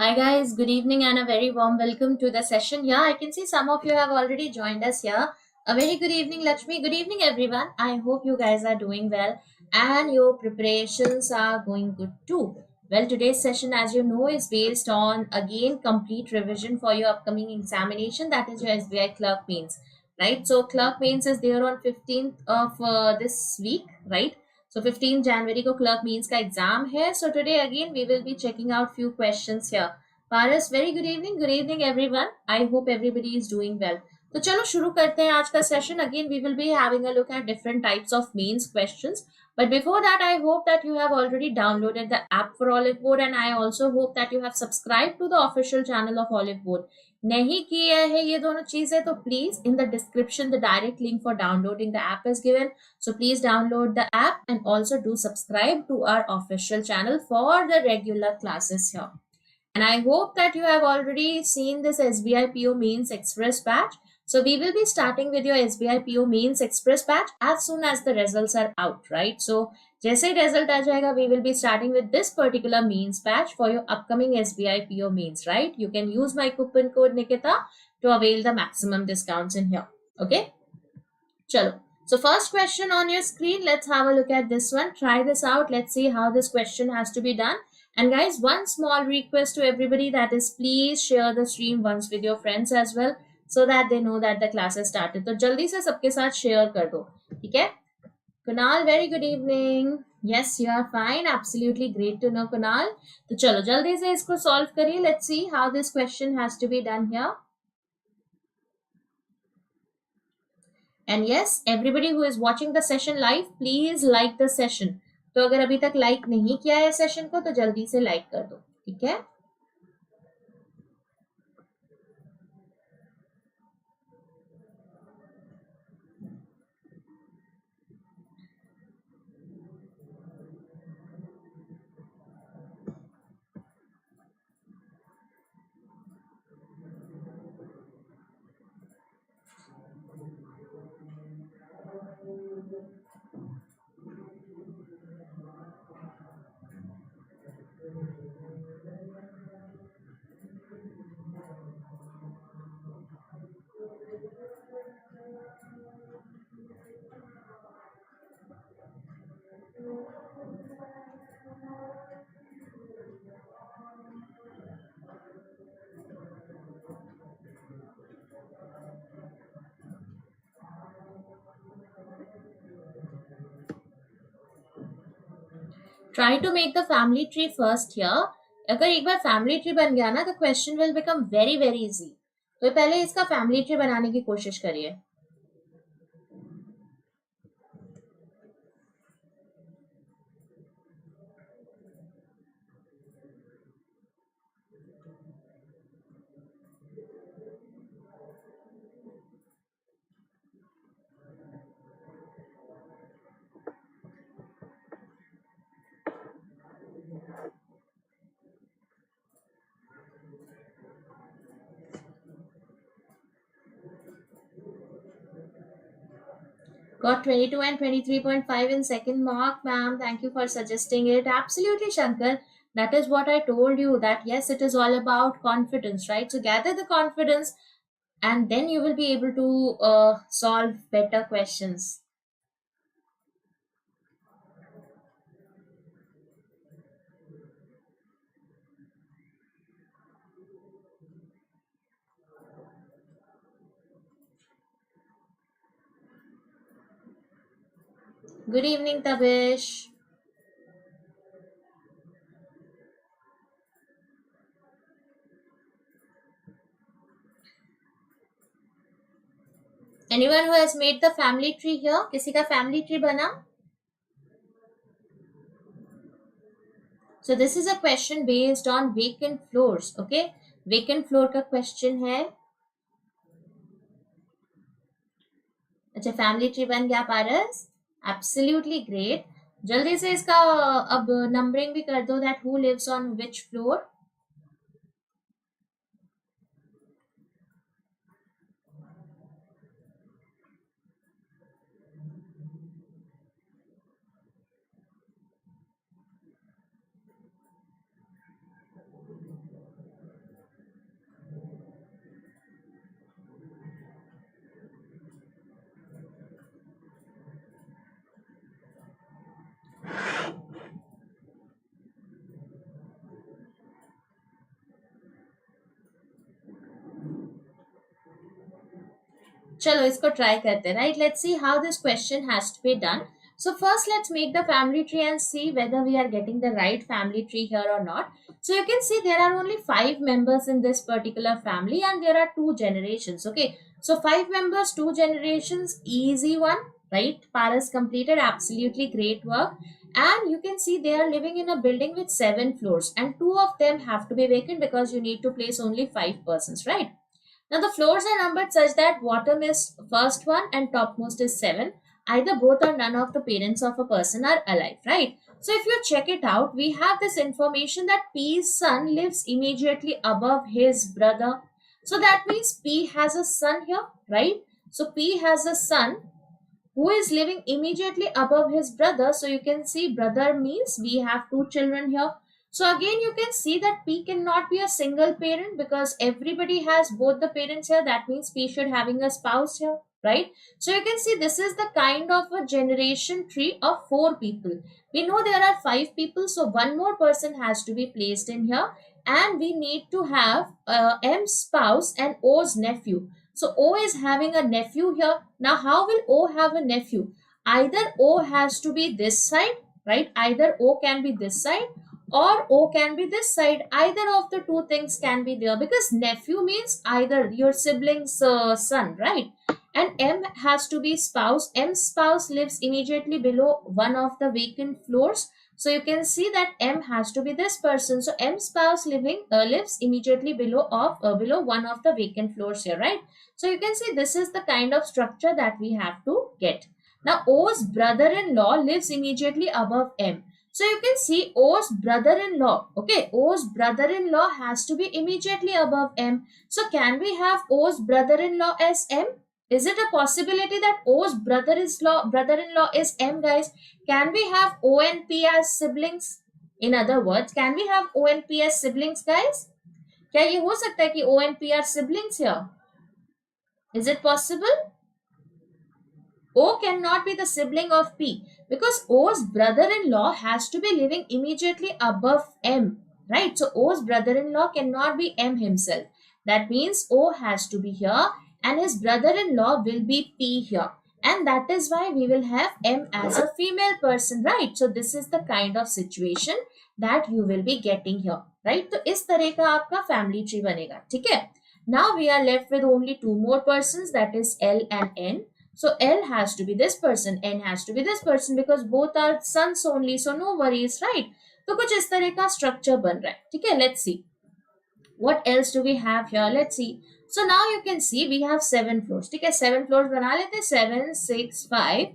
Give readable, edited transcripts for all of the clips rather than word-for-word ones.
Hi guys, good evening and a very warm welcome to the session here. I can see some of you have already joined us here. A very good evening, Lakshmi. Good evening, everyone. I hope you guys are doing well and your preparations are going good too. Well, today's session, as you know, is based on again complete revision for your upcoming examination. That is your SBI Clerk Mains, right? So, Clerk Mains is there on 15th of this week, right? So 15 January को clerk means का exam है. So today again we will be checking out few questions here. Paras, very good evening everyone. I hope everybody is doing well. तो चलो शुरू करते हैं आज का session. Again we will be having a look at different types of mains questions. But before that, I hope that you have already downloaded the app for Oliveboard, and I also hope that you have subscribed to the official channel of Oliveboard. नहीं किए हैं ये दोनों चीजें तो please in the description the direct link for downloading the app is given. So please download the app and also do subscribe to our official channel for the regular classes here. And I hope that you have already seen this SBI PO Mains Express batch. So we will be starting with your SBI PO Mains Express batch as soon as the results are out, right? So जैसे ही result आ जाएगा, we will be starting with this particular mains batch for your upcoming SBI PO Mains, right? You can use my coupon code Nikita to avail the maximum discounts in here. Okay? Chalo. So first question on your screen, let's have a look at this one. Try this out. Let's see how this question has to be done. And guys, one small request to everybody, that is please share the stream once with your friends as well so that they know that the class has started. तो जल्दी से सबके साथ share कर दो, ठीक है? Kunal, very good evening. Yes, you are fine. Absolutely great to know, Kunal. तो चलो जल्दी से इसको solve करिए. Let's see how this question has to be done here. And yes, everybody who is watching the session live, please like the session. तो अगर अभी तक like नहीं किया है सेशन को तो जल्दी से like कर दो, ठीक है? Try to make the family tree first here. अगर एक बार family tree बन गया ना तो question will become very very easy. तो पहले इसका family tree बनाने की कोशिश करिए. Got 22 and 23.5 in second mark, ma'am. Thank you for suggesting it. Absolutely, Shankar. That is what I told you, that yes, it is all about confidence, right? So gather the confidence and then you will be able to solve better questions. Good evening, Tabish. Anyone who has made the family tree here? किसी का family tree बना? So this is a question based on vacant floors. Okay, vacant floor का question है. अच्छा, family tree बन गया पारस? Absolutely great. जल्दी से इसका अब numbering भी कर दो, that who lives on which floor. चलो इसको ट्राई करते हैं, right? Let's see how this question has to be done. So first let's make the family tree and see whether we are getting the right family tree here or not. So you can see there are only 5 members in this particular family and there are 2 generations. Okay, so 5 members, 2 generations, easy one, right? Paras completed, absolutely great work. And you can see they are living in a building with 7 floors and 2 of them have to be vacant because you need to place only 5 persons, right? Now the floors are numbered such that bottom is first one and topmost is 7. Either both or none of the parents of a person are alive, right? So if you check it out, we have this information that P's son lives immediately above his brother. So that means P has a son here, right? So P has a son who is living immediately above his brother. So you can see brother means we have 2 children here. So again you can see that P cannot be a single parent because everybody has both the parents here. That means P should having a spouse here, right? So you can see this is the kind of a generation tree of 4 people. We know there are 5 people, so one more person has to be placed in here, and we need to have M's spouse and O's nephew. So O is having a nephew here. Now how will O have a nephew? Either O has to be this side, right? Either O can be this side or O can be this side. Either of the two things can be there because nephew means either your sibling's son, right? And M has to be spouse. M's spouse lives immediately below one of the vacant floors. So you can see that M has to be this person. So M spouse lives immediately below one of the vacant floors here, right? So you can see this is the kind of structure that we have to get. Now O's brother-in-law lives immediately above M. So you can see O's brother-in-law. Okay, O's brother-in-law has to be immediately above M. So can we have O's brother-in-law as M? Is it a possibility that O's brother-in-law is M, guys? Can we have O and P as siblings? In other words, can we have O and P as siblings, guys? क्या ये हो सकता है कि O and P are siblings here? Is it possible? O cannot be the sibling of P because O's brother-in-law has to be living immediately above M, right? So O's brother-in-law cannot be M himself. That means O has to be here and his brother-in-law will be P here. And that is why we will have M as a female person, right? So this is the kind of situation that you will be getting here, right? तो इस तरह का आपका family tree बनेगा, ठीक है? Now we are left with only 2 more persons, that is L and N. So L has to be this person, N has to be this person because both are sons only. So no worries, right? तो कुछ इस तरह का structure बन रहा है, ठीक है? Let's see. What else do we have here? Let's see. So now you can see we have 7 floors. ठीक है, 7 floors बना लेते हैं. 7, 6, 5,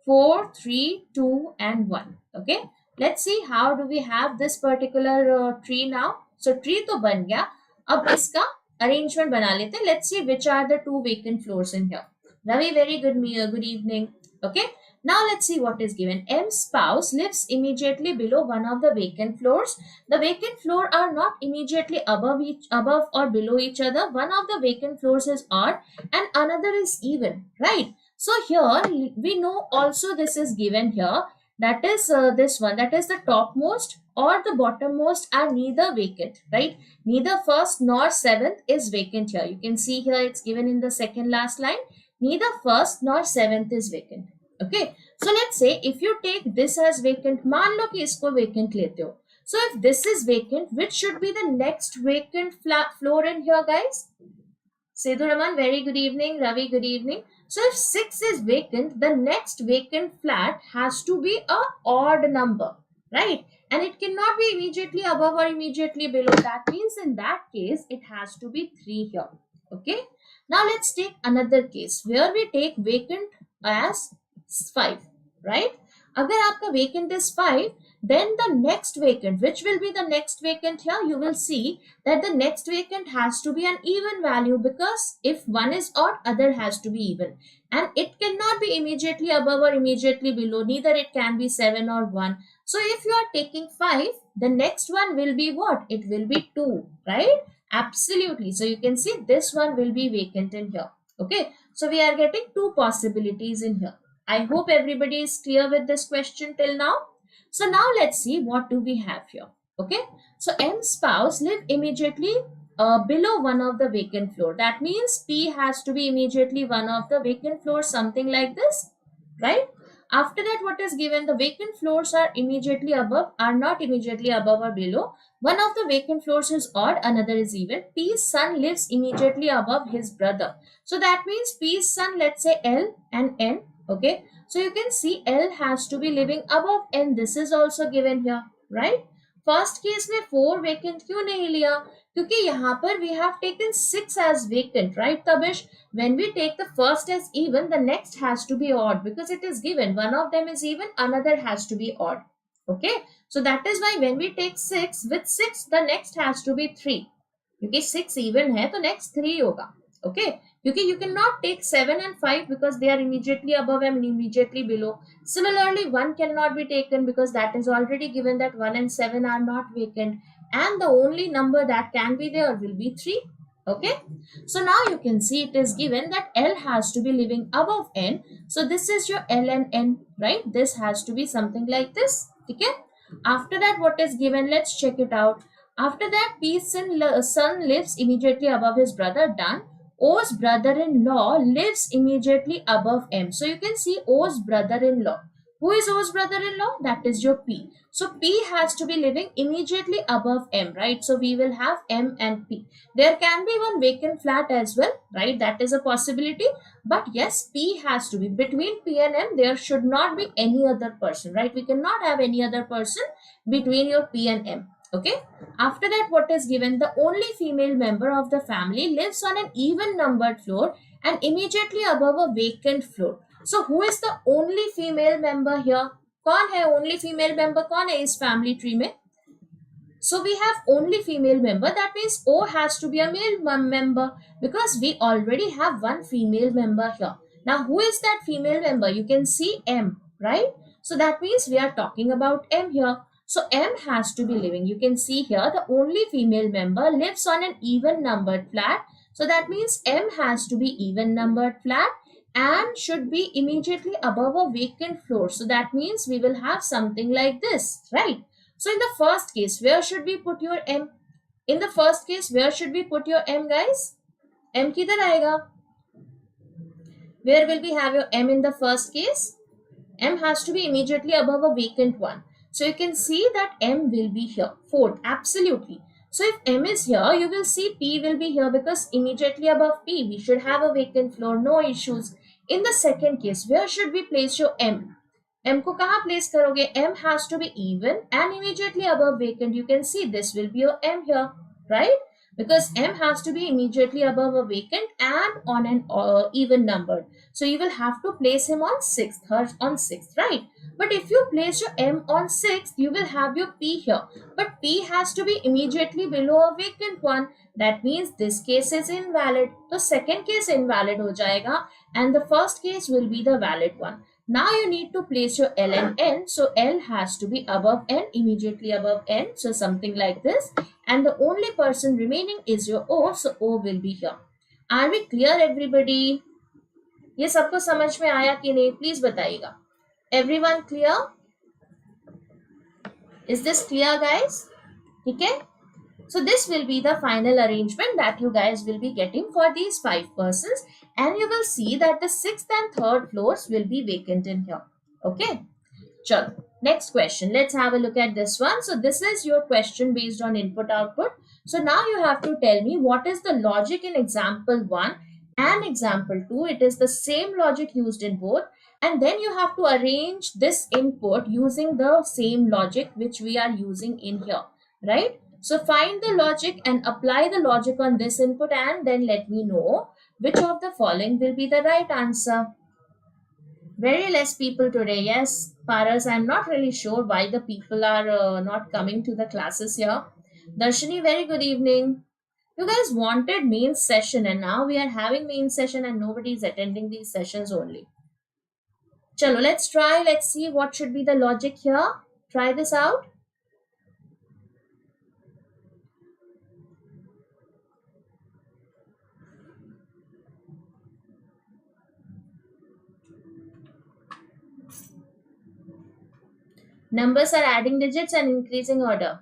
4, 3, 2 and 1. Okay. Let's see how do we have this particular tree now. So tree तो बन गया. अब इसका arrangement बना लेते हैं. Let's see which are the 2 vacant floors in here. Ravi, very good evening. Okay. Now let's see what is given. M's spouse lives immediately below one of the vacant floors. The vacant floor are not immediately above or below each other. One of the vacant floors is odd and another is even, right? So here we know also this is given here. That is this one. That is the topmost or the bottommost are neither vacant, right? Neither first nor 7th is vacant here. You can see here it's given in the second last line. Neither first nor 7th is vacant. Okay, so let's say if you take this as vacant, मान लो कि इसको vacant लेते हो. So if this is vacant, which should be the next vacant floor in here, guys? Sedhu Raman, very good evening. Ravi, good evening. So if 6 is vacant, the next vacant flat has to be a odd number, right? And it cannot be immediately above or immediately below. That means in that case, it has to be 3 here. Okay. Now let's take another case where we take vacant as 5, right? Agar aapka vacant is 5, then the next vacant, which will be the next vacant here, you will see that the next vacant has to be an even value because if one is odd, other has to be even. And it cannot be immediately above or immediately below, neither it can be 7 or 1. So if you are taking 5, the next one will be what? It will be 2, right? Absolutely. So you can see this one will be vacant in here. Okay. So we are getting 2 possibilities in here. I hope everybody is clear with this question till now. So now let's see what do we have here. Okay. So M spouse live immediately below one of the vacant floor. That means P has to be immediately one of the vacant floors, something like this, right? After that, what is given? The vacant floors are immediately above, are not immediately above or below. One of the vacant floors is odd, another is even. P's son lives immediately above his brother. So that means P's son, let's say L and N, okay? So you can see L has to be living above N. This is also given here, right? First case में 4 vacant क्यों नहीं लिया? क्योंकि यहाँ पर we have taken 6 as vacant, right Tabish? When we take the first as even, the next has to be odd because it is given. One of them is even, another has to be odd. Okay, so that is why when we take 6, with 6 the next has to be 3. क्योंकि 6 even है तो next 3 होगा. Okay, क्योंकि you cannot take 7 and 5 because they are immediately above and immediately below. Similarly, 1 cannot be taken because that is already given that 1 and 7 are not vacant, and the only number that can be there will be 3. Okay, so now you can see it is given that L has to be living above N. So this is your L and N, right? This has to be something like this. Okay, after that, what is given? Let's check it out. After that, P's son lives immediately above his brother. Done. O's brother-in-law lives immediately above M. So you can see O's brother-in-law. Who is O's brother-in-law? That is your P. So P has to be living immediately above M, right? So we will have M and P. There can be one vacant flat as well, right? That is a possibility. But yes, P has to be. Between P and M, there should not be any other person, right? We cannot have any other person between your P and M. Okay, after that, what is given? The only female member of the family lives on an even numbered floor and immediately above a vacant floor. So who is the only female member here? कौन है only female member? कौन है इस family tree में? So we have only female member. That means O has to be a male member because we already have one female member here. Now who is that female member? You can see M, right? So that means we are talking about M here. So M has to be living. You can see here the only female member lives on an even numbered flat. So that means M has to be even numbered flat and should be immediately above a vacant floor. So that means we will have something like this, right? So in the first case, where should we put your M? In the first case, where should we put your M, guys? M किधर आएगा? Where will we have your M in the first case? M has to be immediately above a vacant one. So you can see that M will be here. 4th, absolutely. So if M is here, you will see P will be here because immediately above P, we should have a vacant floor, no issues. In the second case, where should we place your M? M को कहाँ place करोगे? M has to be even and immediately above vacant. You can see this will be your M here, right? Because M has to be immediately above a vacant and on an even number. So you will have to place him on 6th, on 6th, right? But if you place your M on 6th, you will have your P here. But P has to be immediately below a vacant one. That means this case is invalid. So second case invalid हो जाएगा and the first case will be the valid one. Now you need to place your L and N. So L has to be above N, immediately above N. So something like this. And the only person remaining is your O. So O will be here. Are we clear, everybody? ये सबको समझ में आया कि नहीं? Please बताइएगा. Everyone clear? Is this clear, guys? Okay. So this will be the final arrangement that you guys will be getting for these 5 persons, and you will see that the 6th and 3rd floors will be vacant in here. Okay. Chalo. Next question. Let's have a look at this one. So this is your question based on input output. So now you have to tell me what is the logic in example 1 and example 2. It is the same logic used in both. And then you have to arrange this input using the same logic which we are using in here, right? So find the logic and apply the logic on this input and then let me know which of the following will be the right answer. Very less people today. Yes, Paras, I'm not really sure why the people are not coming to the classes here. Darshini, very good evening. You guys wanted main session and now we are having main session and nobody is attending these sessions only. Chalo, let's try. Let's see what should be the logic here. Try this out. Numbers are adding digits and increasing order.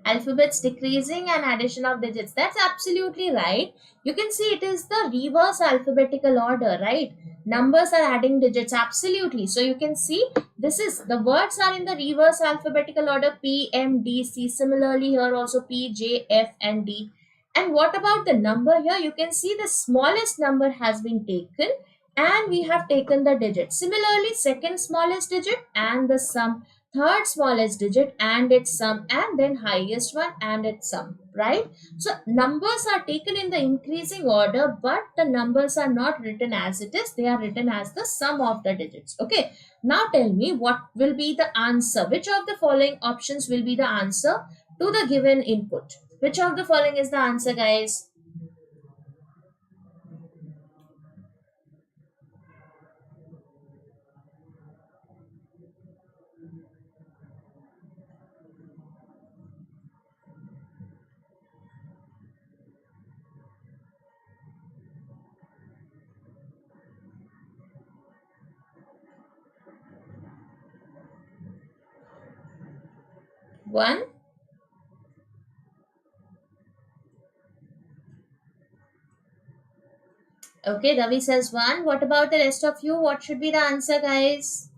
Alphabets decreasing and addition of digits. That's absolutely right. You can see it is the reverse alphabetical order, right? Numbers are adding digits, absolutely. So you can see this is the words are in the reverse alphabetical order, P, M, D, C. Similarly here also P, J, F and D. And what about the number here? You can see the smallest number has been taken and we have taken the digit. Similarly, second smallest digit and the sum, third smallest digit and its sum, and then highest one and its sum, right? So numbers are taken in the increasing order, but the numbers are not written as it is, they are written as the sum of the digits. Okay, now tell me what will be the answer. Which of the following options will be the answer to the given input? Which of the following is the answer, guys? One. Okay, Ravi says one. What about the rest of you? What should be the answer, guys?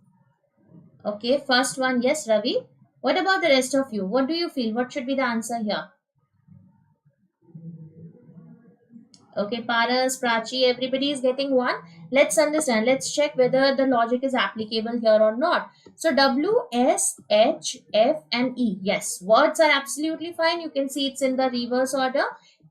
Okay, first one, yes, Ravi. What about the rest of you? What do you feel? What should be the answer here? Okay, Paras, Prachi, everybody is getting one. Let's understand. Let's check whether the logic is applicable here or not. So W, S, H, F and E. Yes, words are absolutely fine. You can see it's in the reverse order.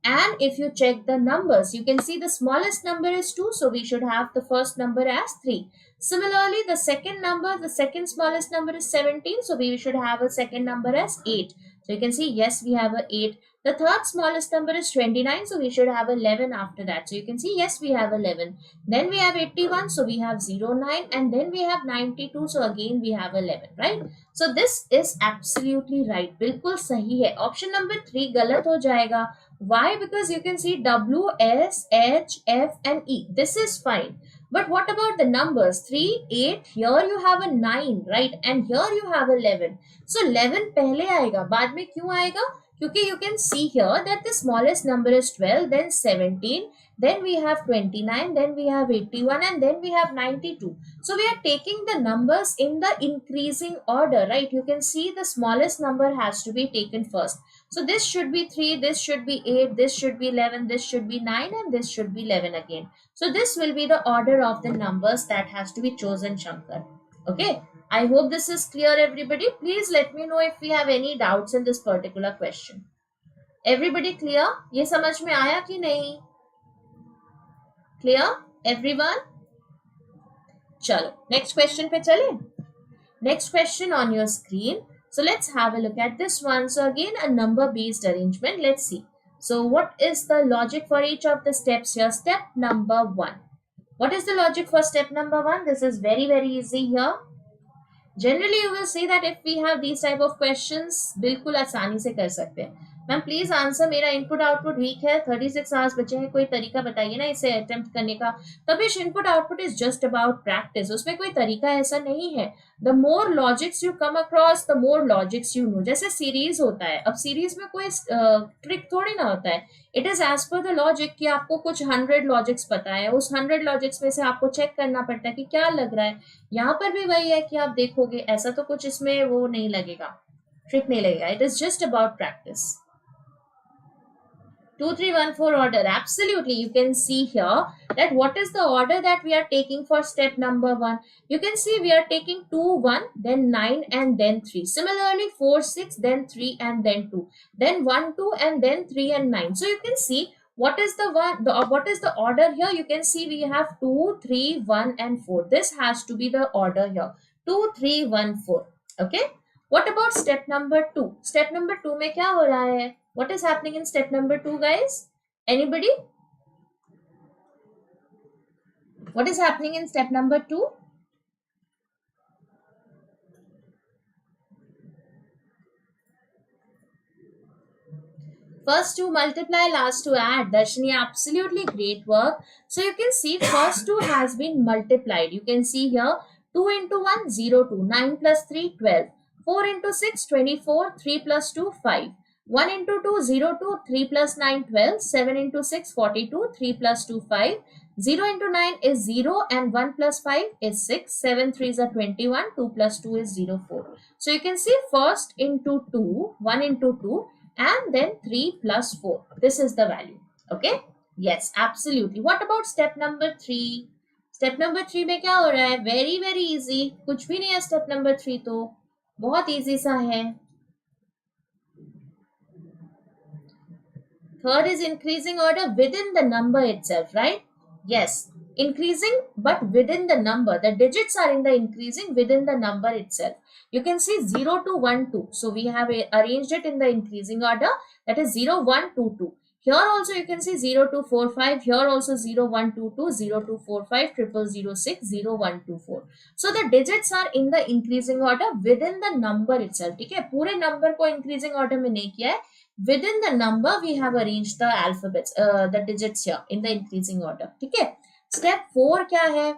And if you check the numbers, you can see the smallest number is 2. So we should have the first number as 3. Similarly, the second number, the second smallest number is 17. So we should have a second number as 8. So you can see, yes, we have a 8. The third smallest number is 29, so we should have 11 after that. So you can see, yes, we have 11. Then we have 81, so we have 09, and then we have 92, so again we have 11, right? So this is absolutely right. बिल्कुल सही है. Option number 3 गलत हो जाएगा. Why? Because you can see W, S, H, F and E. This is fine. But what about the numbers? 3, 8, here you have a 9, right? And here you have 11. So 11 पहले आएगा, बाद में क्यों आएगा? Because you can see here that the smallest number is 12, then 17, then we have 29, then we have 81 and then we have 92. So we are taking the numbers in the increasing order, right? You can see the smallest number has to be taken first. So this should be 3, this should be 8, this should be 11, this should be 9 and this should be 11 again. So this will be the order of the numbers that has to be chosen, Shankar. Okay. I hope this is clear, everybody. Please let me know if we have any doubts in this particular question. Everybody clear? ये समझ में आया कि नहीं? Clear? Everyone? चलो, next question पे चले. Next question on your screen. So let's have a look at this one. So again, a number-based arrangement. Let's see. So what is the logic for each of the steps here? Step number 1. What is the logic for step number 1? This is very, very easy here. Generally you will see that if we have these type of questions, बिल्कुल आसानी से कर सकते हैं. Ma'am please answer, मेरा input output week है, 36 hours बचे हैं, कोई तरीका बताइए ना इसे अटेम्प्ट करने का. तभी input output is just about practice, उसमें कोई तरीका ऐसा नहीं है. The more logics you come across the more logics you know. जैसे सीरीज होता है, अब सीरीज में कोई ट्रिक थोड़ी ना होता है. It is as per the logic कि आपको कुछ 100 लॉजिक्स पता है, उस 100 लॉजिक्स में से आपको चेक करना पड़ता है कि क्या लग रहा है. यहाँ पर भी वही है कि आप देखोगे, ऐसा तो कुछ इसमें वो नहीं लगेगा, ट्रिक नहीं लगेगा. It is just about practice. 2, 3, 1, 4 order. Absolutely. You can see here that what is the order that we are taking for step number 1. You can see we are taking 2, 1, then 9 and then 3. Similarly 4, 6, then 3 and then 2. Then 1, 2 and then 3 and 9. So you can see what is the what is the order here. You can see we have 2, 3, 1 and 4. This has to be the order here. 2, 3, 1, 4. Okay. What about step number 2? Step number 2 में क्या हो रहा है? What is happening in step number 2, guys? Anybody? What is happening in step number 2? First 2 multiply, last 2 add. Darshini, absolutely great work. So you can see first 2 has been multiplied. You can see here 2 into 1, 0, 2. 9 plus 3, 12. 4 into 6, 24. 3 plus 2, 5. 1 into 2, 0, 2, 3 plus 9, 12, 7 into 6, 42, 3 plus 2, 5, 0 into 9 is 0 and 1 plus 5 is 6, 7 3s are 21, 2 plus 2 is 0, 4. So you can see first into 2, 1 into 2 and then 3 plus 4. This is the value. Okay. Yes, absolutely. What about step number 3? Step number 3 में क्या हो रहा है? Very very easy. कुछ भी नहीं है step number 3 तो बहुत easy सा है. Third is increasing order within the number itself, right? Yes, increasing but within the number. The digits are in the increasing within the number itself. You can see 0 to 1, 2. So we have arranged it in the increasing order. That is 0, 1, 2, 2. Here also you can see 0, 2, 4, 5. Here also 0, 1, 2, 2, 0, 2, 4, 5, 0, 0, 6, 0, 1, 2, 4. So the digits are in the increasing order within the number itself. ठीक है, पूरे number को increasing order में नहीं किया है. Within the number we have arranged the alphabets, the digits here in the increasing order. ठीक है. Step 4 क्या है?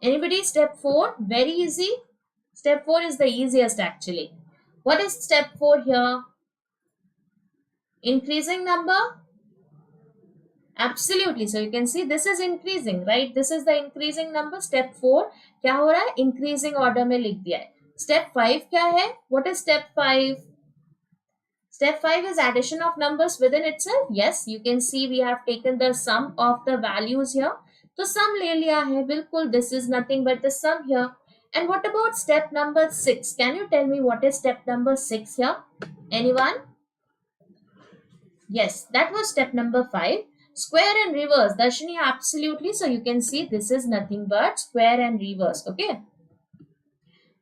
Anybody? Step 4 very easy. Step 4 is the easiest actually. What is step 4 here? Increasing number. Absolutely. So you can see this is increasing, right? This is the increasing number. Step 4 क्या हो रहा है? Increasing order में लिख दिया है. Step 5 क्या है? What is step 5? Step 5 is addition of numbers within itself. Yes, you can see we have taken the sum of the values here. So sum ले लिया है, बिल्कुल. This is nothing but the sum here. And what about step number 6? Can you tell me what is step number 6 here? Anyone? Yes, that was step number 5. Square and reverse. Darshini, absolutely. So you can see this is nothing but square and reverse. Okay.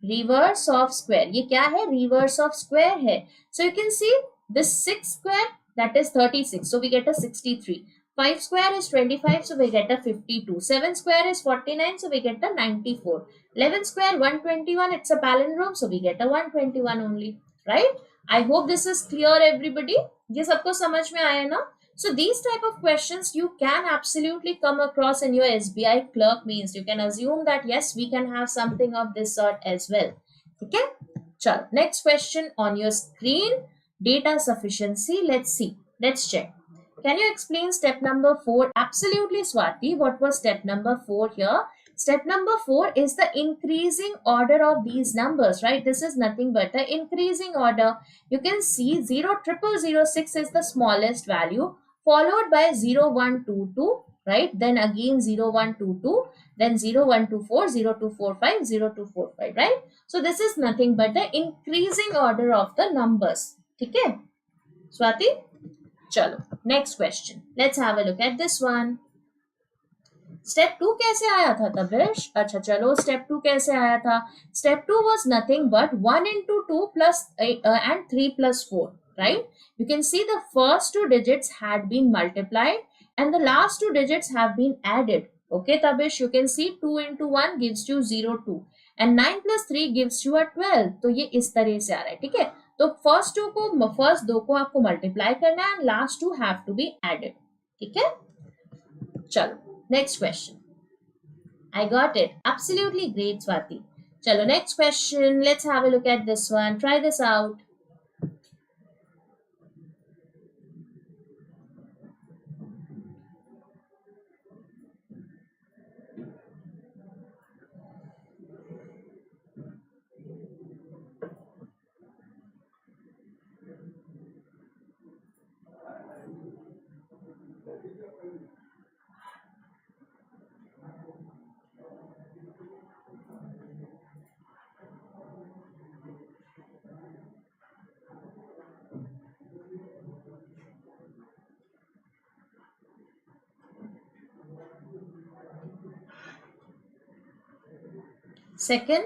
Reverse of square. ये क्या है? Reverse of square है. So you can see this 6 square, that is 36. So we get a 63. 5 square is 25. So we get a 52. 7 square is 49. So we get a 94. 11 square 121. It's a palindrome. So we get a 121 only. Right? I hope this is clear everybody. ये सबको समझ में आया ना? So these type of questions you can absolutely come across in your SBI Clerk, means you can assume that yes, we can have something of this sort as well. Okay? Chalo, next question on your screen. Data sufficiency. Let's see. Let's check. Can you explain step number 4? Absolutely, Swati. What was step number 4 here? Step number 4 is the increasing order of these numbers, right? This is nothing but the increasing order. You can see 00006 is the smallest value, followed by 0122, right? Then again 0122, then 0124, 0245, 0245, right? So this is nothing but the increasing order of the numbers. Okay, Swati? Chalo, next question. Let's have a look at this one. Step 2 कैसे आया था तबिश? अच्छा चलो, step 2 कैसे आया था? Step 2 was nothing but 1 into 2 plus and 3 plus 4, right? You can see the first two digits had been multiplied and the last two digits have been added. Okay, Tabish, you can see 2 into 1 gives you 0, 2 and 9 plus 3 gives you a 12. तो ये इस तरह से आ रहा है, ठीक है? तो first दो को आपको multiply करना है and last two have to be added. ठीक है? चलो, next question. I got it. Absolutely great, Swati. Chalo, next question. Let's have a look at this one. Try this out. Second,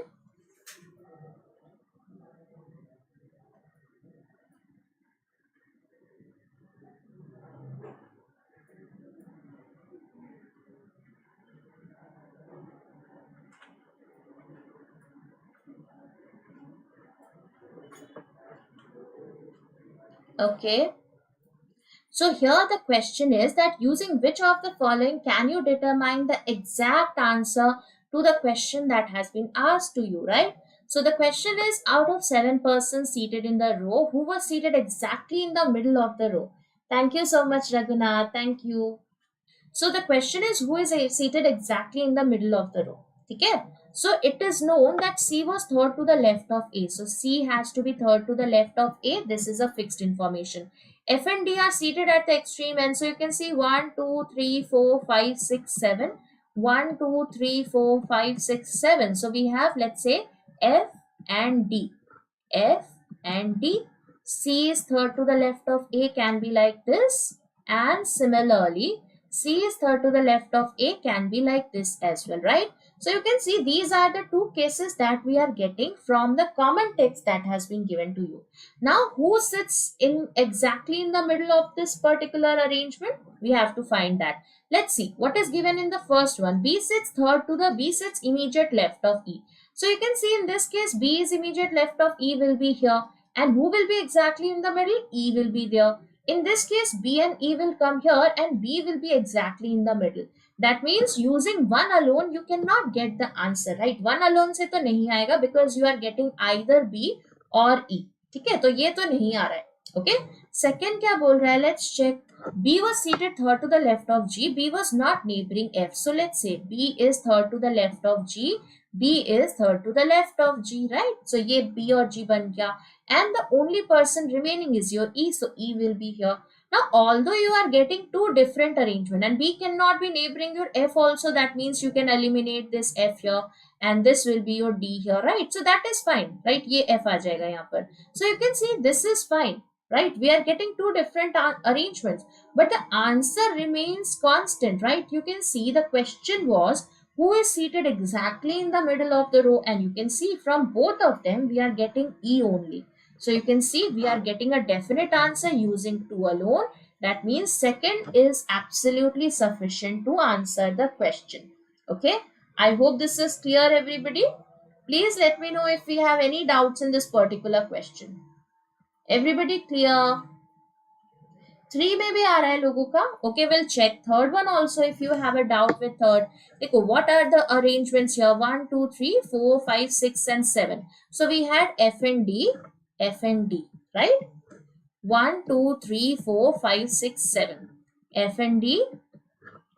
okay. So here the question is that using which of the following can you determine the exact answer to the question that has been asked to you, right? So the question is, out of 7 persons seated in the row, who was seated exactly in the middle of the row? Thank you so much, Raghunath. Thank you. So the question is, who is seated exactly in the middle of the row? Okay. So it is known that C was third to the left of A. So C has to be third to the left of A. This is a fixed information. F and D are seated at the extreme end. So you can see 1, 2, 3, 4, 5, 6, 7. 1, 2, 3, 4, 5, 6, 7. So we have, let's say, F and D. F and D. C is third to the left of A can be like this, and similarly C is third to the left of A can be like this as well, right? So you can see these are the two cases that we are getting from the common text that has been given to you. Now who sits in exactly in the middle of this particular arrangement? We have to find that. Let's see what is given in the first one. B sits immediate left of E. So you can see in this case, B is immediate left of E will be here. And who will be exactly in the middle? E will be there. In this case, B and E will come here and B will be exactly in the middle. That means using one alone, you cannot get the answer, right? One alone से तो नहीं आएगा because you are getting either B or E. ठीक है, तो ये तो नहीं आ रहा है. Okay. Second क्या बोल रहा है? Let's check. B was seated third to the left of G. B was not neighboring F. So let's say B is third to the left of G. B is third to the left of G, right? So ये B और G बन गया. And the only person remaining is your E. So E will be here. Now, although you are getting two different arrangement and B cannot be neighboring your F also, that means you can eliminate this F here and this will be your D here, right? So that is fine, right? ये F आ जाएगा यहाँ पर. So you can see this is fine, right? We are getting two different arrangements, but the answer remains constant, right? You can see the question was, who is seated exactly in the middle of the row, and you can see from both of them we are getting E only. So you can see we are getting a definite answer using 2 alone. That means second is absolutely sufficient to answer the question. Okay, I hope this is clear, everybody. Please let me know if we have any doubts in this particular question. Everybody clear? 3 में भी आ रहा है लोगों का. Okay, we'll check third one also if you have a doubt with third. देखो, what are the arrangements here? 1, 2, 3, 4, 5, 6 and 7. So we had F and D, right? 1, 2, 3, 4, 5, 6, 7. F and D,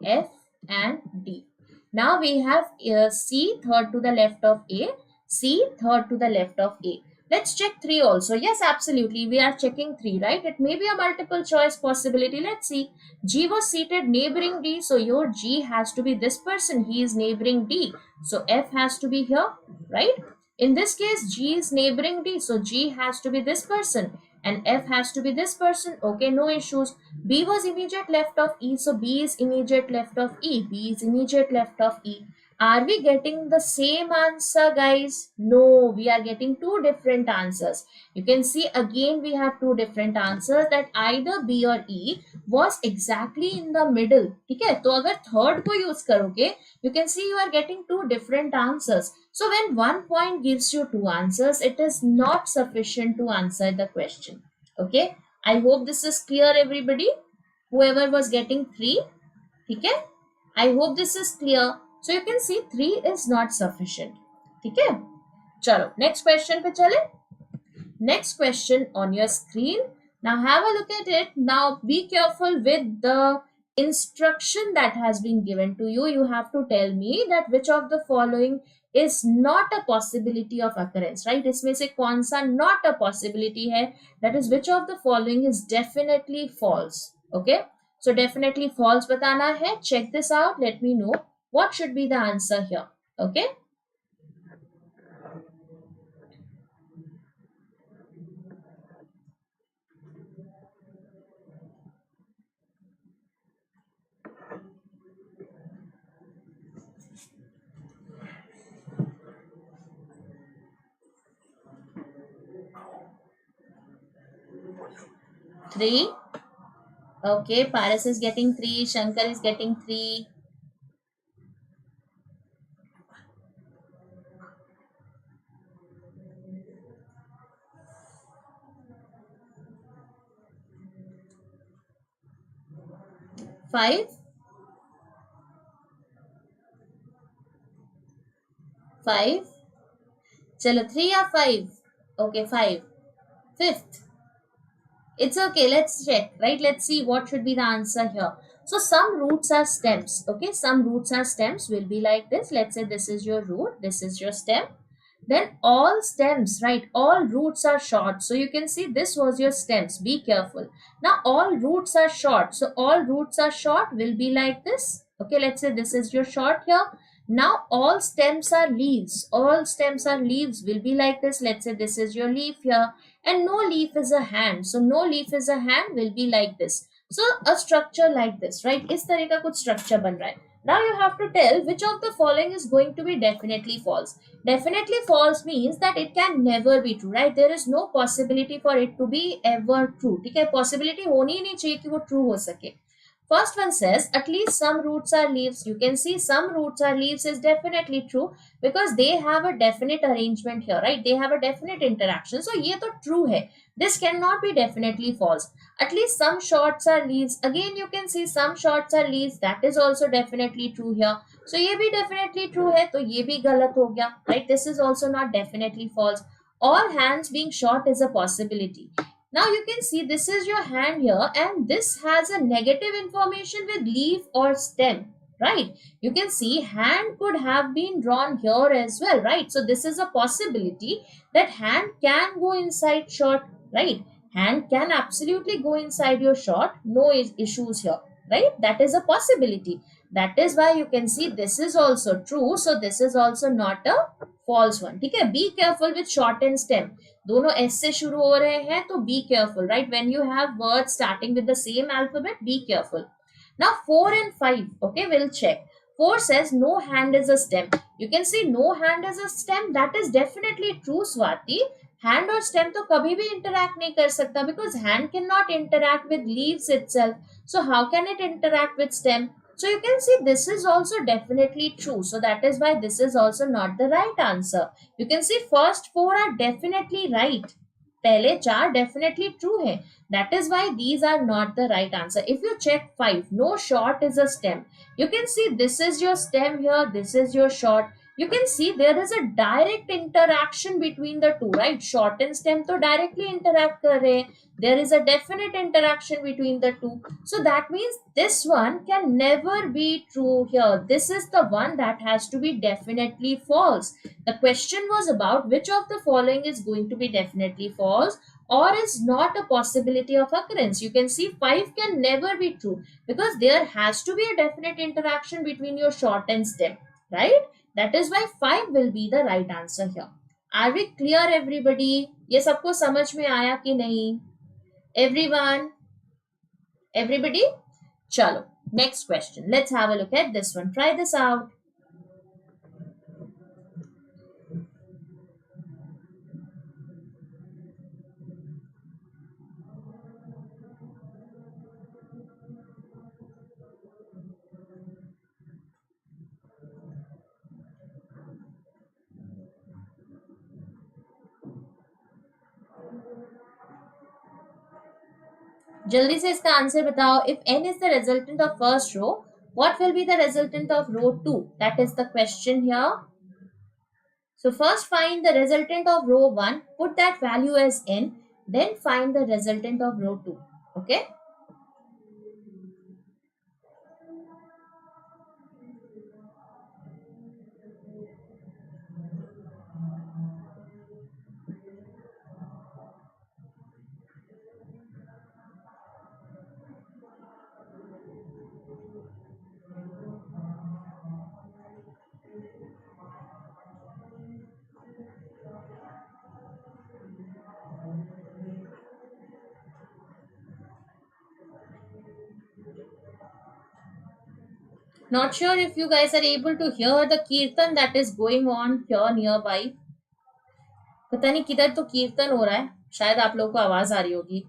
F and D. Now we have C third to the left of A, C third to the left of A. Let's check 3 also. Yes, absolutely. We are checking 3, right? It may be a multiple choice possibility. Let's see. G was seated neighboring D. So your G has to be this person. He is neighboring D. So F has to be here, right? In this case, G is neighboring D. So G has to be this person. And F has to be this person. Okay, no issues. B was immediate left of E. So B is immediate left of E. B is immediate left of E. Are we getting the same answer, guys? No, we are getting two different answers. You can see again we have two different answers, that either B or E was exactly in the middle. ठीक है, तो अगर third को use करोगे, you can see you are getting two different answers. So when one point gives you two answers, it is not sufficient to answer the question. Okay, I hope this is clear, everybody. Whoever was getting 3, okay, I hope this is clear. So you can see 3 is not sufficient. Okay, chalo, next question pe chale. Next question on your screen. Now have a look at it. Now be careful with the instruction that has been given to you. You have to tell me that which of the following is not a possibility of occurrence, right? इसमें से कौन सा not a possibility है? That is, which of the following is definitely false. Okay, so definitely false बताना है. Check this out. Let me know what should be the answer here. Okay. Three. Okay, Paris is getting 3. Shankar is getting 3. Five. 5. Chalo, 3 or 5? Okay, 5. Fifth. It's okay. Let's check, right? Let's see what should be the answer here. So some roots are stems. Okay, some roots are stems will be like this. Let's say this is your root, this is your stem. Then all stems, right? All roots are short. So you can see this was your stems. Be careful. Now all roots are short. So all roots are short will be like this. Okay, let's say this is your short here. Now all stems are leaves. All stems are leaves will be like this. Let's say this is your leaf here. And no leaf is a hand. So no leaf is a hand will be like this. So a structure like this, right? इस तरह का कुछ structure बन रहा है. Now you have to tell which of the following is going to be definitely false. Definitely false means that it can never be true, right? There is no possibility for it to be ever true. ठीक है? Possibility होनी ही नहीं चाहिए कि वो true हो सके. First one says at least some roots are leaves. You can see some roots are leaves is definitely true because they have a definite arrangement here, right? They have a definite interaction. So ये तो true है. This cannot be definitely false. At least some shorts are leaves. Again you can see some shorts are leaves. That is also definitely true here. So ये भी definitely true है तो ये भी गलत हो गया, right? This is also not definitely false. All hands being short is a possibility. Now you can see this is your hand here and this has a negative information with leaf or stem, right? You can see hand could have been drawn here as well, right? So this is a possibility that hand can go inside short, right? Hand can absolutely go inside your short, no issues here, right? That is a possibility. That is why you can see this is also true. So this is also not a false one. ठीक है? Be careful with short and stem. दोनों S से शुरू हो रहे हैं तो be careful right when you have words starting with the same alphabet be careful now 4 and 5 okay we'll check 4 says no hand is a stem you can see no hand is a stem that is definitely true Swati hand और stem तो कभी भी interact नहीं कर सकता because hand cannot interact with leaves itself so how can it interact with stem so you can see this is also definitely true so that is why this is also not the right answer you can see first 4 are definitely right पहले 4 definitely true है that is why these are not the right answer if you check 5 no short is a stem you can see this is your stem here this is your short you can see there is a direct interaction between the two right short and stem तो directly interact कर रहे हैं there is a definite interaction between the two so that means this one can never be true here this is the one that has to be definitely false the question was about which of the following is going to be definitely false or is not a possibility of occurrence you can see 5 can never be true because there has to be a definite interaction between your short and stem right that is why 5 will be the right answer here are we clear everybody ये सबको समझ में आया कि नहीं everyone everybody chalo next question let's have a look at this one try this out जल्दी से इसका आंसर बताओ if n is the resultant of first row what will be the resultant of row 2 that is the question here so first find the resultant of row 1 put that value as n then find the resultant of row 2 okay not sure if you guys are able to hear the kirtan that is going on here nearby पता नहीं किधर तो कीर्तन हो रहा है शायद आप लोगों को आवाज आ रही होगी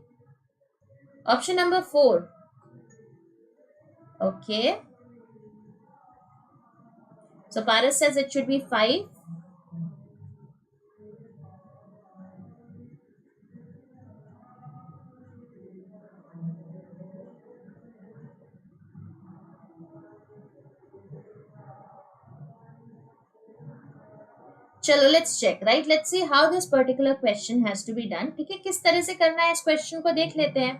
option number 4 okay so Paras says it should be 5 चलो let's check, right, let's see how this particular question has to be done. ठीक है, किस तरह से करना है इस क्वेश्चन को देख लेते हैं.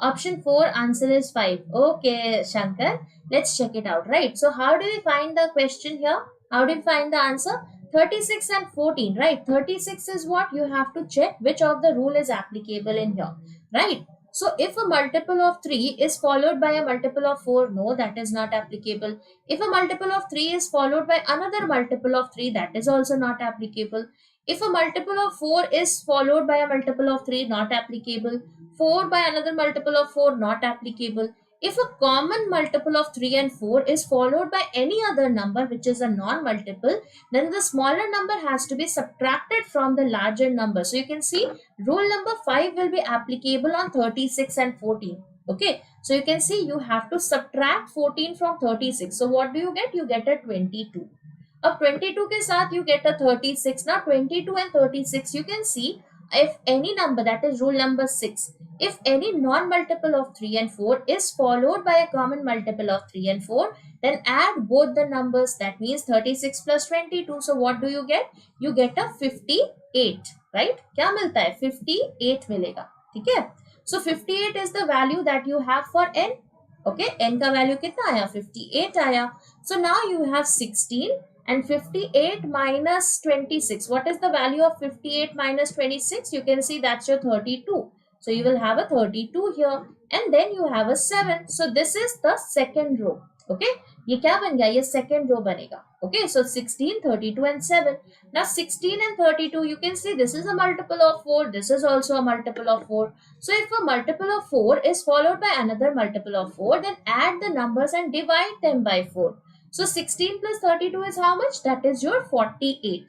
Option 4, answer is 5. Okay, Shankar, let's check it out. Right. So, how do we find the question here? How do we find the answer? 36 and 14. Right. 36 is what? You have to check which of the rule is applicable in here. Right. So, if a multiple of 3 is followed by a multiple of 4, no, that is not applicable. If a multiple of 3 is followed by another multiple of 3, that is also not applicable. If a multiple of 4 is followed by a multiple of 3, not applicable. 4 by another multiple of 4, not applicable. If a common multiple of 3 and 4 is followed by any other number which is a non-multiple, then the smaller number has to be subtracted from the larger number. So you can see rule number 5 will be applicable on 36 and 14. Okay, so you can see you have to subtract 14 from 36. So what do you get? You get a 22. अब 22 के साथ you get a 36. Now 22 and 36, you can see if any number, that is rule number 6, if any non-multiple of 3 and 4 is followed by a common multiple of 3 and 4, then add both the numbers. That means 36 plus 22. So what do you get? You get a 58, right? क्या मिलता है? 58 मिलेगा. ठीक है? So 58 is the value that you have for n. Okay, n का value कितना आया? 58 आया. So now you have 16 and 58 minus 26. What is the value of 58 minus 26? You can see that's your 32. So you will have a 32 here and then you have a 7. So this is the second row. Okay, ये क्या बन गया? ये second row बनेगा. Okay, so 16, 32 and 7. Now 16 and 32, you can see this is a multiple of 4. This is also a multiple of 4. So if a multiple of 4 is followed by another multiple of 4, then add the numbers and divide them by 4. So 16 plus 32 is how much? That is your 48.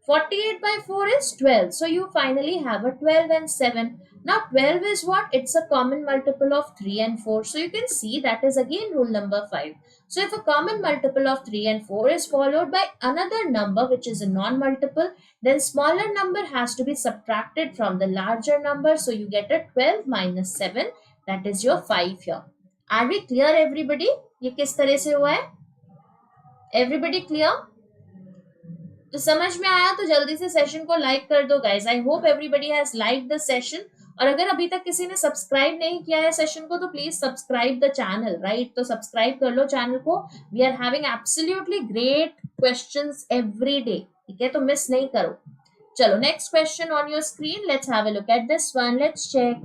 48 by 4 is 12. So you finally have a 12 and 7. Now 12 is what? It's a common multiple of 3 and 4. So you can see that is again rule number 5. So if a common multiple of 3 and 4 is followed by another number which is a non-multiple, then smaller number has to be subtracted from the larger number. So you get a 12 minus 7. That is your 5 here. Are we clear everybody? ये किस तरह से हुआ है? Everybody clear? तो समझ में आया तो जल्दी से सेशन को लाइक कर दो guys. I hope everybody has like the session. और अगर अभी तक किसी ने सब्सक्राइब नहीं किया है सेशन को तो please subscribe the channel, right? तो सब्सक्राइब कर लो चैनल को. We are having absolutely great questions every day. ठीक है, तो मिस नहीं करो. चलो next question on your screen. Let's have a look at this one. Let's check.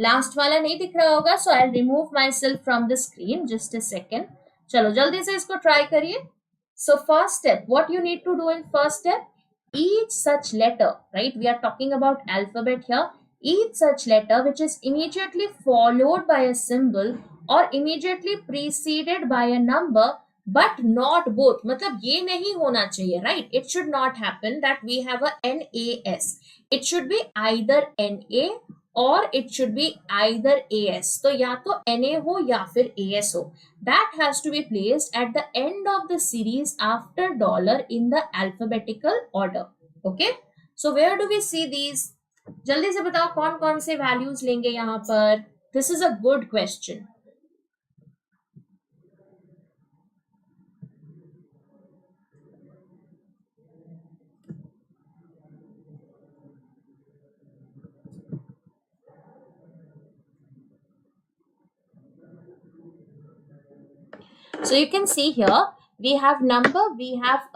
Last वाला नहीं दिख रहा होगा, so I remove myself from the screen. Just a second. चलो जल्दी से इसको ट्राई करिए. So first step, what you need to do in first step, each such letter, right? We are talking about alphabet here. Each such letter which is immediately followed by a symbol or immediately preceded by a number but not both. मतलब ये नहीं होना चाहिए, right? It should not happen that we have a NAS. It should be either NA or it should be either AS. तो या तो NA हो या फिर AS हो. That has to be placed at the end of the series after dollar in the alphabetical order. Okay? So where do we see these? जल्दी से बताओ कौन कौन से values लेंगे यहाँ पर. This is a good question. So you can see here we have number, we have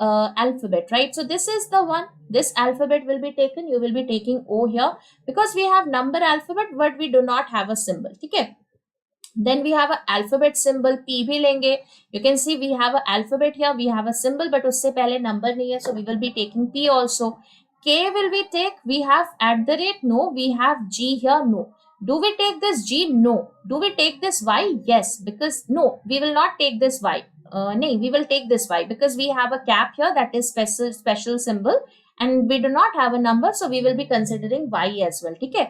alphabet, right? So this is the one. This alphabet will be taken. You will be taking O here because we have number alphabet but we do not have a symbol. Okay. Then we have a alphabet symbol. P भी लेंगे. You can see we have a alphabet here. We have a symbol but उससे पहले number नहीं है. So we will be taking P also. K will we take? We have at the rate. No. We have G here. No. Do we take this G? No. Do we take this Y? Yes. Because no, we will not take this Y. No, we will take this Y because we have a cap here that is special symbol and we do not have a number, so we will be considering Y as well. ठीक है?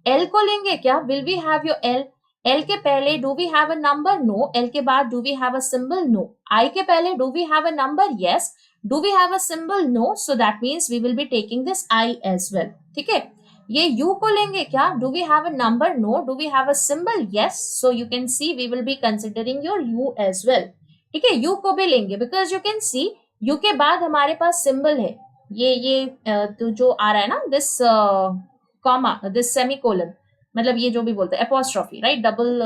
L को लेंगे क्या? Will we have your L? L के पहले do we have a number? No. L के बाद do we have a symbol? No. I के पहले do we have a number? Yes. Do we have a symbol? No. So that means we will be taking this I as well. ठीक है? ये U को लेंगे क्या? Do we have a number? No. Do we have a symbol? Yes. So you can see we will be considering your U as well. ठीक है, U को भी लेंगे because you can see U के बाद हमारे पास symbol है, ये तो जो आ रहा है ना, this comma, this semicolon, मतलब ये जो भी बोलते हैं apostrophe, right? Double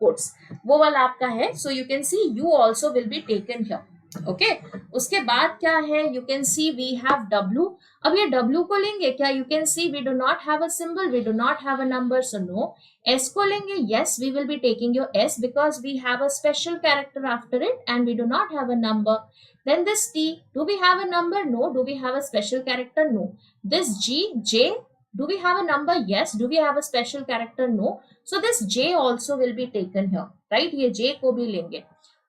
quotes, वो वाला आपका है. So you can see U also will be taken here. Okay उसके बाद क्या है, you can see we have W. अब ये W को लेंगे क्या? You can see we do not have a symbol, we do not have a number, so no. S को लेंगे, yes we will be taking your S because we have a special character after it and we do not have a number. Then this T, do we have a number? No. Do we have a special character? No. This J, do we have a number? Yes. Do we have a special character? No. So this J also will be taken here, right? ये J को भी लेंगे.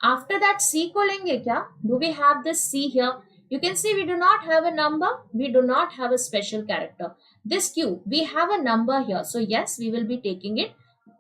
After that C को लेंगे क्या? Do we have this C here? You can see we do not have a number, we do not have a special character. This Q, we have a number here, so yes, we will be taking it.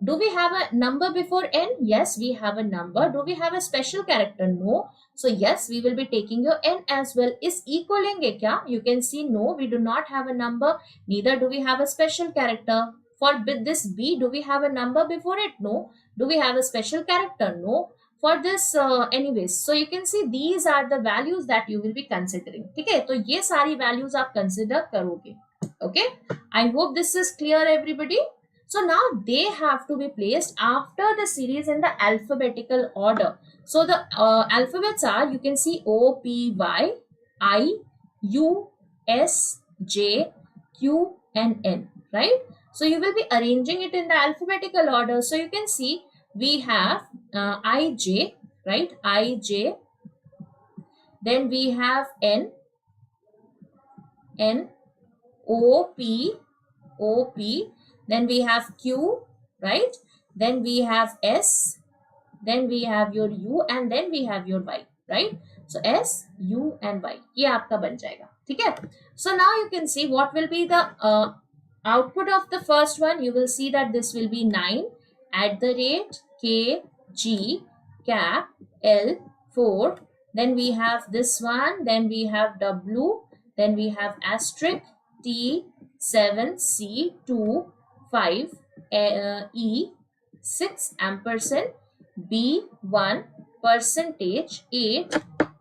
Do we have a number before N? Yes, we have a number. Do we have a special character? No. So yes, we will be taking your N as well. Is E को लेंगे क्या? You can see no, we do not have a number, neither do we have a special character. For this B, do we have a number before it? No. Do we have a special character? No. For this anyways, so you can see these are the values that you will be considering. ठीक है, तो ये सारी values आप consider करोगे. Okay, I hope this is clear everybody. So now they have to be placed after the series in the alphabetical order. So the alphabets are, you can see O, P, Y, I, U, S, J, Q and N, right? So you will be arranging it in the alphabetical order. So you can see we have IJ, right? IJ. Then we have N, O, P. Then we have Q, right? Then we have S. Then we have your U and then we have your Y, right? So S, U and Y. ये आपका बन जाएगा, ठीक है? So now you can see what will be the output of the first one. You will see that this will be 9 @ K, G, cap, L, 4. Then we have this one. Then we have W. Then we have asterisk, T, 7, C, 2, 5, E, 6, ampersand, B, 1, percentage, 8,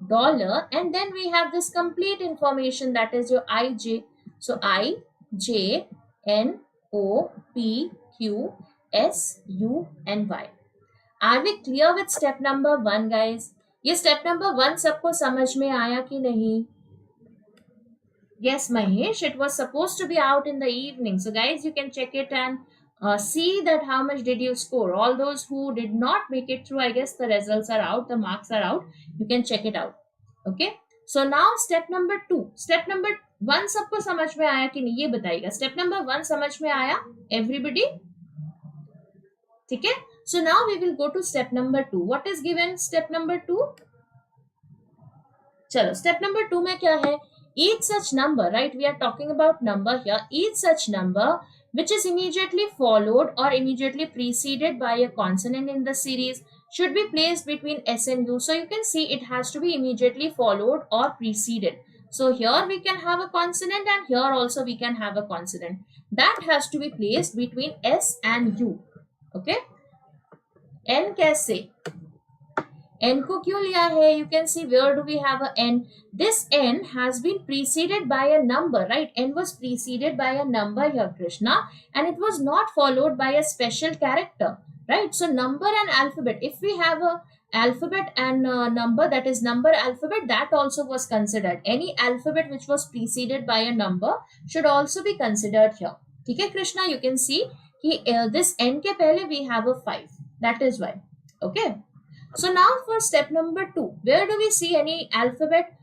dollar. And then we have this complete information, that is your IJ. So I, J, N, O, P, Q, S, U and Y. Are we clear with step number 1 guys? ये step number 1 सबको समझ में आया कि नहीं? Yes Mahesh, it was supposed to be out in the evening. So guys, you can check it and see that how much did you score. All those who did not make it through, I guess the results are out, the marks are out. You can check it out. Okay. So now step number 2. Step number 1 सबको समझ में आया कि नहीं ये बताइएगा. Step number 1 समझ में आया everybody? ठीक है. So now we will go to step number 2. What is given step number 2? चलो step number 2 में क्या है? Each such number, right? We are talking about number here. Each such number which is immediately followed or immediately preceded by a consonant in the series should be placed between S and U. So you can see it has to be immediately followed or preceded. So here we can have a consonant and here also we can have a consonant. That has to be placed between S and U. Okay. N कैसे? N को क्यों लिया है? You can see where do we have a N? This N has been preceded by a number, right? N was preceded by a number here, Krishna, and it was not followed by a special character, right? So number and alphabet. If we have a alphabet and number, that is number alphabet, that also was considered. Any alphabet which was preceded by a number should also be considered here. ठीक है Krishna? You can see कि this N के पहले we have a 5. That is why. Okay. So now for step number 2, where do we see any alphabet?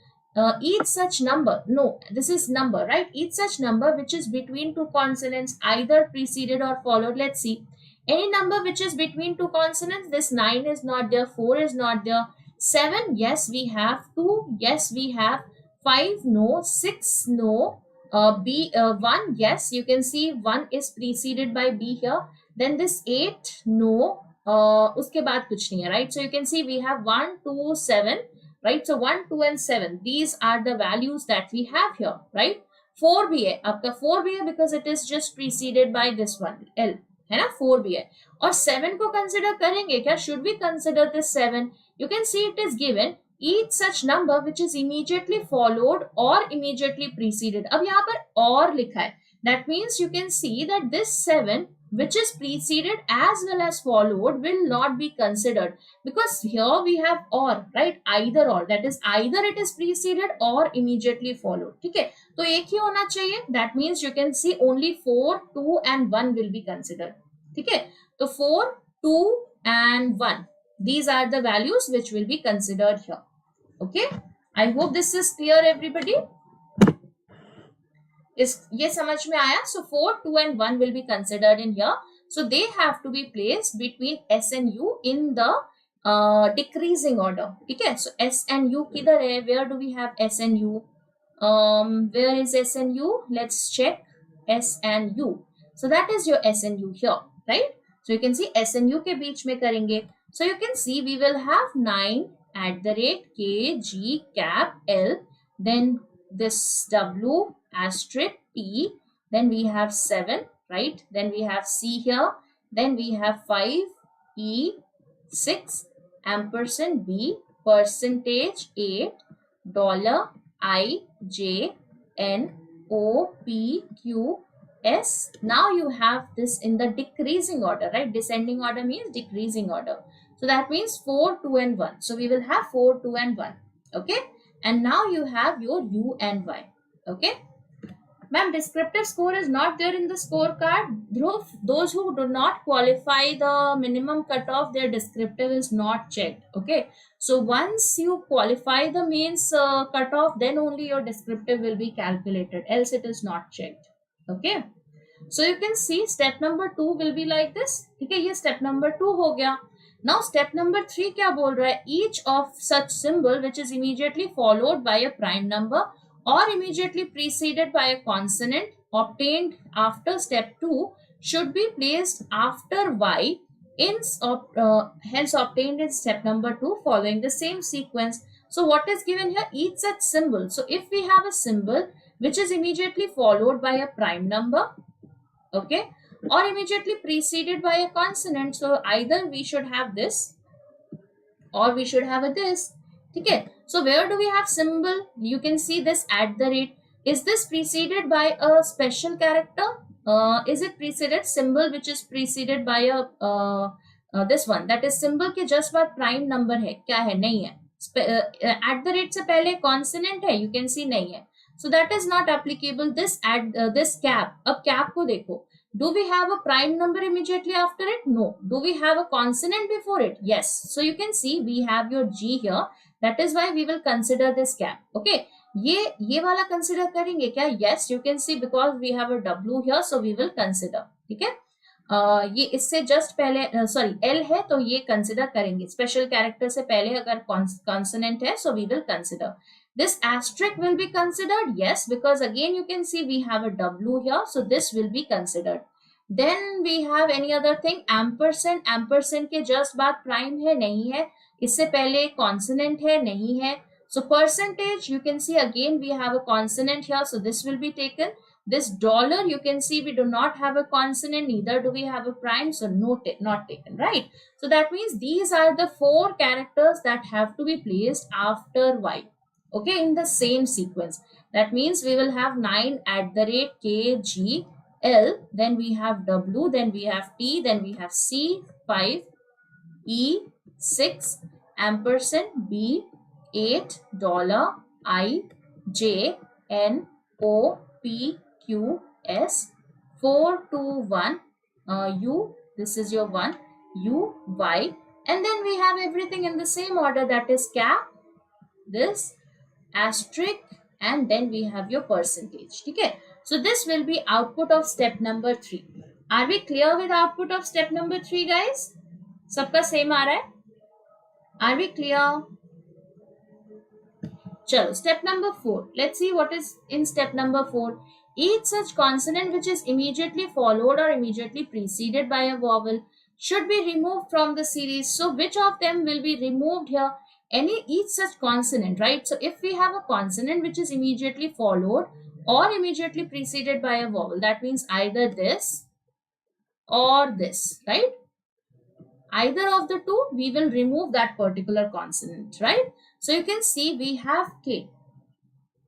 Each such number. No, this is number, right? Each such number which is between two consonants, either preceded or followed. Let's see. Any number which is between two consonants. This 9 is not there. 4 is not there. 7, yes, we have. 2, yes, we have. 5, no. 6, no. 1, yes, you can see 1 is preceded by B here. Then this 8, no. उसके बाद कुछ नहीं है, right? So you can see we have 1, 2, 7, right? So 1, 2 and 7, these are the values that we have here, right? 4 भी है आपका, 4 भी है because it is just preceded by this one L, है ना, 4 भी है. और 7 को कंसिडर करेंगे क्या? Should we consider this 7? You can see it is given each such number which is immediately followed or immediately preceded. अब यहाँ पर और लिखा है, that means you can see that this 7 which is preceded as well as followed will not be considered, because here we have or, right, either or, that is either it is preceded or immediately followed. ठीक है, तो एक ही होना चाहिए. That means you can see only 4, 2 and 1 will be considered. ठीक है, तो 4, 2 and 1, these are the values which will be considered here. Okay, I hope this is clear everybody. इस ये समझ में आया? So 4, 2 and 1 will be considered in here. So they have to be placed between S and U in the decreasing order. ठीक है, so S and U किधर है? Where do we have S and U? Where is S and U? Let's check S and U. So that is your S and U here, right? So you can see S and U के बीच में करेंगे. So you can see we will have 9 @ K G L, then this W asterisk T, then we have 7, right? Then we have C here, then we have 5 E 6 ampersand B percentage 8 dollar I J N O P Q S. Now you have this in the decreasing order, right? Descending order means decreasing order. So that means 4, 2 and 1. So we will have 4, 2 and 1. Okay. And now you have your U and Y. Okay. Ma'am, descriptive score is not there in the scorecard. Those who do not qualify the minimum cutoff, their descriptive is not checked. Okay. So once you qualify the mains cutoff, then only your descriptive will be calculated. Else it is not checked. Okay. So you can see step number 2 will be like this. Okay. ये step number 2 हो गया. Now step number 3 क्या बोल रहा है? Each of such symbol which is immediately followed by a prime number or immediately preceded by a consonant obtained after step 2 should be placed after Y hence obtained in step number 2 following the same sequence. So what is given here? Each such symbol. So if we have a symbol which is immediately followed by a prime number, okay, or immediately preceded by a consonant, so either we should have this or we should have a this. Okay, so where do we have symbol? You can see this @. Is this preceded by a special character? Is it preceded symbol which is preceded by a this one, that is symbol के just बाद prime number है? क्या है? नहीं है. @ से पहले consonant है, you can see नहीं है. So that is not applicable. This cap. अब cap को देखो. Do we have a prime number immediately after it? No. Do we have a consonant before it? Yes. So you can see we have your G here. That is why we will consider this cap. Okay. ये वाला consider करेंगे क्या? Yes. You can see because we have a W here, so we will consider. ठीक है? ये इससे just पहले sorry L है तो ये consider करेंगे. Special character से पहले अगर consonant है, so we will consider. This asterisk will be considered, yes, because again you can see we have a W here, so this will be considered. Then we have any other thing, ampersand. Ampersand के just बाद prime है, नहीं है. इससे पहले consonant है, नहीं है. So percentage, you can see again we have a consonant here, so this will be taken. This dollar, you can see we do not have a consonant, neither do we have a prime, so not taken, right? So that means these are the 4 characters that have to be placed after Y. Okay, in the same sequence. That means we will have 9 @ KGL, then we have W, then we have T, then we have C, 5, E, 6, ampersand B, 8, dollar I, J, N, O, P, Q, S, 4, 2, 1, U, this is your 1, U, Y, and then we have everything in the same order, that is cap, this, asterisk, and then we have your percentage. Okay, so this will be output of step number 3. Are we clear with output of step number 3, guys? सबका same आ रहा है? Are we clear? चलो, step number 4. Let's see what is in step number 4. Each such consonant which is immediately followed or immediately preceded by a vowel should be removed from the series. So which of them will be removed here? each such consonant, right? So if we have a consonant which is immediately followed or immediately preceded by a vowel, that means either this or this, right? Either of the two, we will remove that particular consonant, right? So you can see we have K.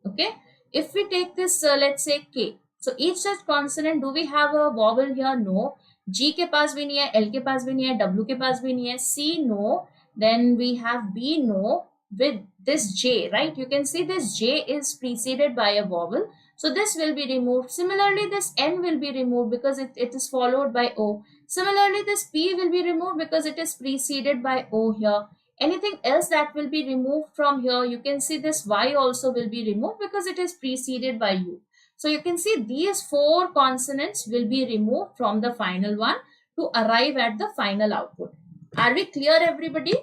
Okay, if we take this let's say K, so each such consonant, do we have a vowel here? No. G के पास भी नहीं है, L के पास भी नहीं है, W के पास भी नहीं है, C no, then we have B no, with this J, right? You can see this J is preceded by a vowel, so this will be removed. Similarly, this N will be removed because it is followed by O. Similarly, this P will be removed because it is preceded by O here. Anything else that will be removed from here, you can see this Y also will be removed because it is preceded by U. So you can see these 4 consonants will be removed from the final one to arrive at the final output. Are we clear everybody?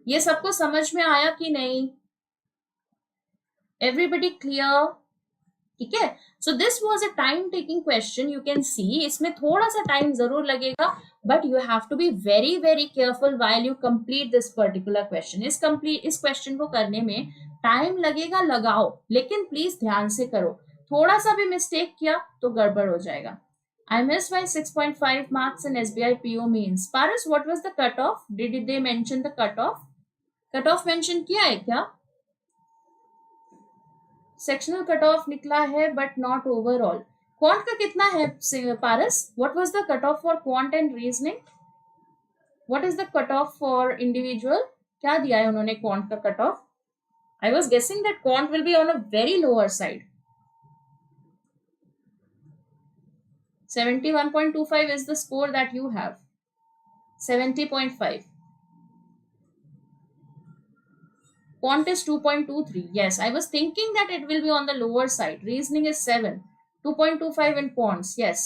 ये सबको समझ में आया कि नहीं? Everybody clear? ठीक है, so this was a time taking question. You can see इसमें थोड़ा सा टाइम जरूर लगेगा, but you have to be very very careful while you complete this particular question. इस क्वेश्चन को करने में टाइम लगेगा, लगाओ, लेकिन प्लीज ध्यान से करो. थोड़ा सा भी मिस्टेक किया तो गड़बड़ हो जाएगा. I missed by 6.5 marks in SBI PO means. Paras, what was the cutoff? Did they mention the cutoff? Cutoff mention किया है क्या? सेक्शनल कट ऑफ निकला है बट नॉट ओवरऑल. क्वांट का कितना है Paras? What was the cut off for quant and reasoning? What is the cut off for individual? क्या दिया है उन्होंने क्वांट का cut off? I was guessing that quant will be on a very lower side. 71.25 is the score that you have. 70.5. Quant is 2.23. Yes, I was thinking that it will be on the lower side. Reasoning is 7. 2.25 in quants. Yes.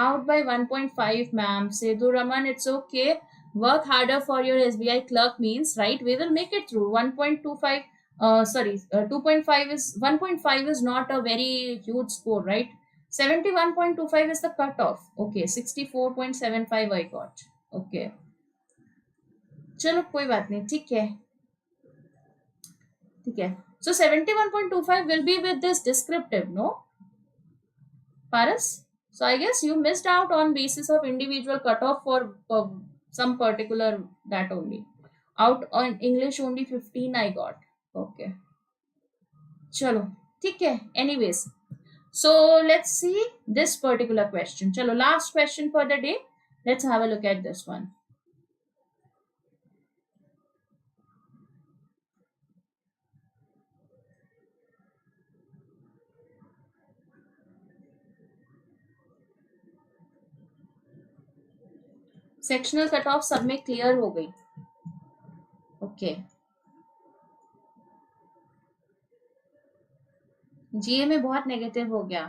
Out by 1.5, ma'am. Sedu Raman, it's okay. Work harder for your SBI clerk means, right? We will make it through. 1.25. 2.5 is 1.5 is not a very huge score, right? 71.25 is the cutoff. Okay, 64.75 I got. Okay. चलो कोई बात नहीं, ठीक है, ठीक है. So 71.25 will be with this descriptive, no? Paras? So I guess you missed out on basis of individual cutoff for some particular that only. Out on English only 15 I got. Okay. चलो ठीक है. Anyways, so let's see this particular question. चलो last question for the day. Let's have a look at this one. Sectional cut off सब में clear हो गई. Okay. जीए में बहुत नेगेटिव हो गया.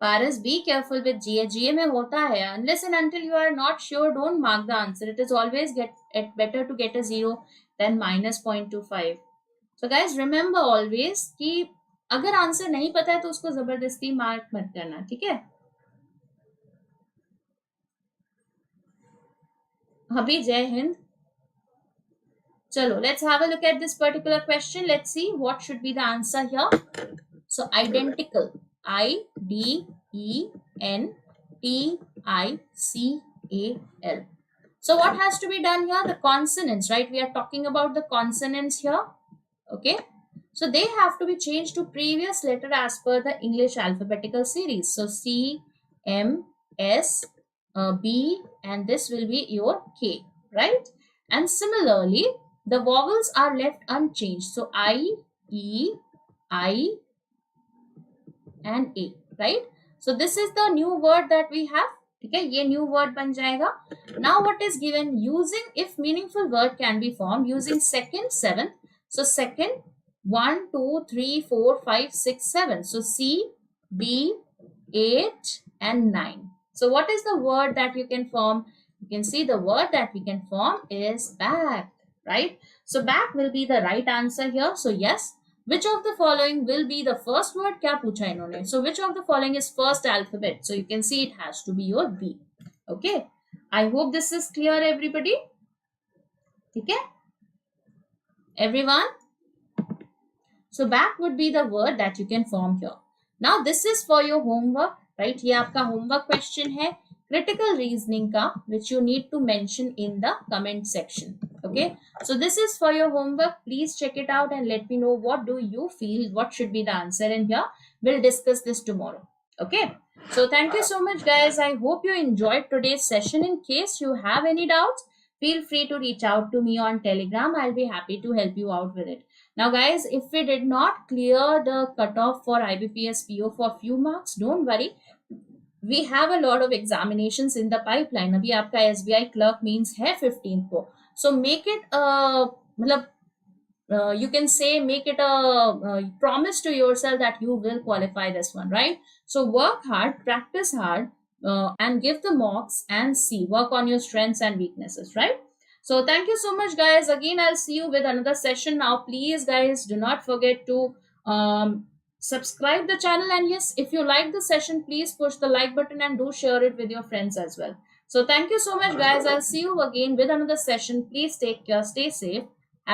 Paras, be careful with GA. GA में होता है, unless and until you are not sure, don't mark the answer. It is always better to get a 0 then -0.25. So guys remember always कि अगर आंसर नहीं पता है तो उसको जबरदस्ती मार्क मत करना, ठीक है? अभी जय हिंद. चलो, let's have a look at this particular question. Let's see what should be the answer here. So identical, IDENTICAL. So what has to be done here? The consonants, right? We are talking about the consonants here. Okay, so they have to be changed to previous letter as per the English alphabetical series. So C, M, S, B, and this will be your K, right? And similarly, the vowels are left unchanged. So I, E, I, and A, right? So this is the new word that we have. ठीक है, ये new word बन जाएगा. Now what is given? Using if meaningful word can be formed using second, seventh. So second, 1, 2, 3, 4, 5, 6, 7. So C, B, 8, and 9. So what is the word that you can form? You can see the word that we can form is back, right? So back will be the right answer here. So yes, which of the following will be the first word? क्या पूछा इन्होंने? So which of the following is first alphabet? So you can see it has to be your B. Okay. I hope this is clear, everybody. Okay, everyone. So back would be the word that you can form here. Now this is for your homework, right? ये आपका homework question है critical reasoning का, which you need to mention in the comment section. Okay, so this is for your homework. Please check it out and let me know what do you feel, what should be the answer, and here we'll discuss this tomorrow. Okay, so thank you so much guys. I hope you enjoyed today's session. In case you have any doubts, feel free to reach out to me on Telegram. I'll be happy to help you out with it. Now guys, if we did not clear the cutoff for IBPS PO for few marks, don't worry. We have a lot of examinations in the pipeline. अभी आपका SBI Clerk means है 15th को. So make it मतलब you can say make it a promise to yourself that you will qualify this one, right? So work hard, practice hard, and give the mocks and see, work on your strengths and weaknesses, right? So thank you so much guys. Again, I'll see you with another session. Now please guys, do not forget to subscribe the channel, and yes, if you like the session, please push the like button and do share it with your friends as well. So thank you so much guys. I'll see you again with another session. Please take care, stay safe,